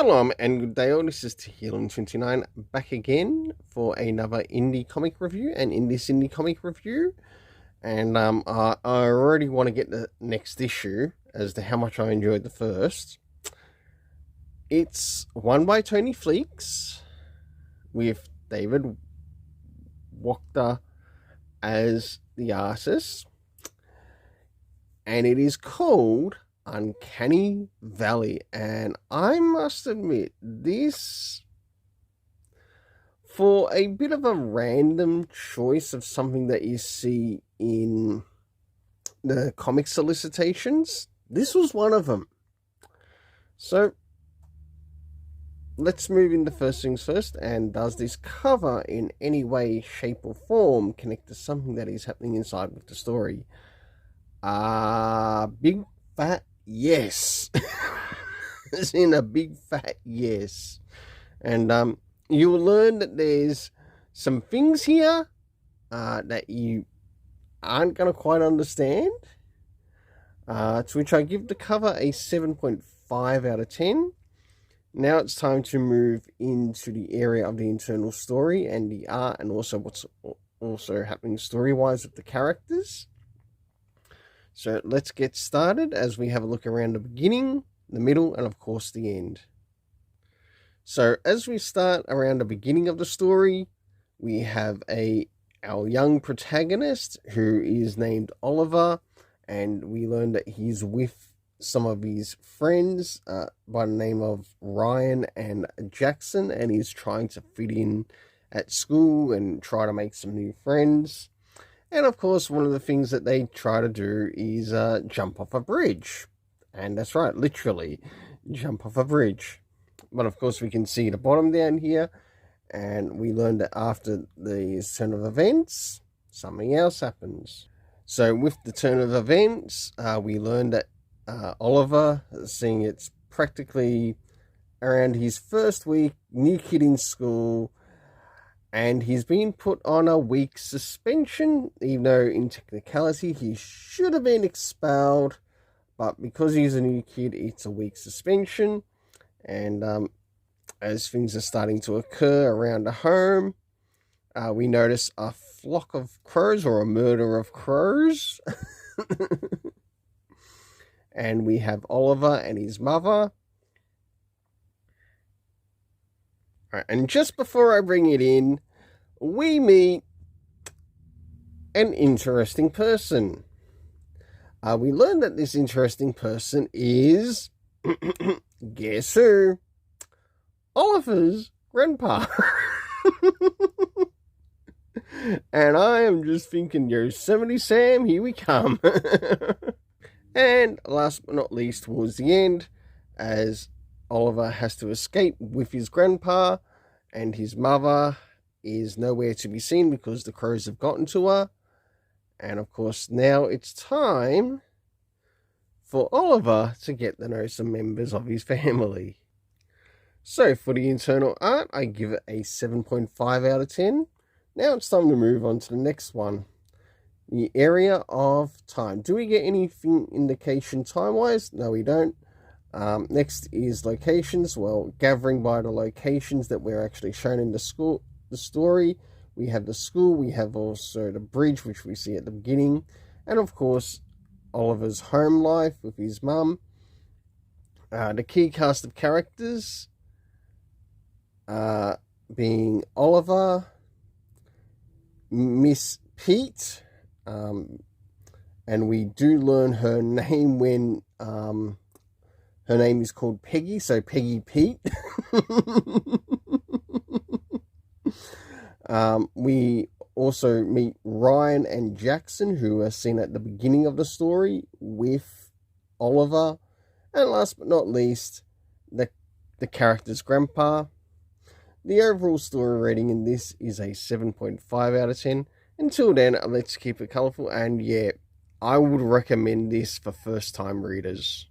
Shalom and good day all, this is Tehillim29 back again for another indie comic review. And in this indie comic review, I already want to get the next issue as to how much I enjoyed the first. It's one by Tony Fleeks with David Wachter as the artist, and it is called Uncanny Valley. And I must admit, this, for a bit of a random choice of something that you see in the comic solicitations, this was one of them. So let's move into first things first. And does this cover in any way, shape or form connect to something that is happening inside with the story? Big fat yes. As in a big fat yes. And you'll learn that there's some things here that you aren't going to quite understand. To which I give the cover a 7.5 out of 10. Now it's time to move into the area of the internal story and the art, and also what's also happening story-wise with the characters. So let's get started as we have a look around the beginning, the middle, and of course the end. So as we start around the beginning of the story, we have our young protagonist who is named Oliver, and we learn that he's with some of his friends by the name of Ryan and Jackson, and he's trying to fit in at school and try to make some new friends. And of course, one of the things that they try to do is jump off a bridge. And that's right, literally, jump off a bridge. But of course, we can see the bottom down here. And we learned that after the turn of events, something else happens. So with the turn of events, we learned that Oliver, seeing it's practically around his first week, new kid in school, and he's been put on a week suspension, even though in technicality he should have been expelled. But because he's a new kid, it's a week suspension. And as things are starting to occur around the home, we notice a flock of crows, or a murder of crows. And we have Oliver and his mother. Right, and just before I bring it in, we meet an interesting person. We learn that this interesting person is, guess who? Oliver's grandpa. And I am just thinking, Yosemite Sam, here we come. And last but not least, towards the end, as Oliver has to escape with his grandpa, and his mother is nowhere to be seen because the crows have gotten to her. And of course, now it's time for Oliver to get to know some members of his family. So for the internal art, I give it a 7.5 out of 10. Now it's time to move on to the next one. The area of time. Do we get anything indication time-wise? No, we don't. Next is locations. Well, gathering by the locations that we're actually shown in the story. We have the school. We have also the bridge, which we see at the beginning. And of course, Oliver's home life with his mum. The key cast of characters being Oliver, Miss Pete, and we do learn her name when her name is called Peggy, so Peggy Pete. We also meet Ryan and Jackson, who are seen at the beginning of the story with Oliver. And last but not least, the character's grandpa. The overall story rating in this is a 7.5 out of 10. Until then, let's keep it colourful, and yeah, I would recommend this for first-time readers.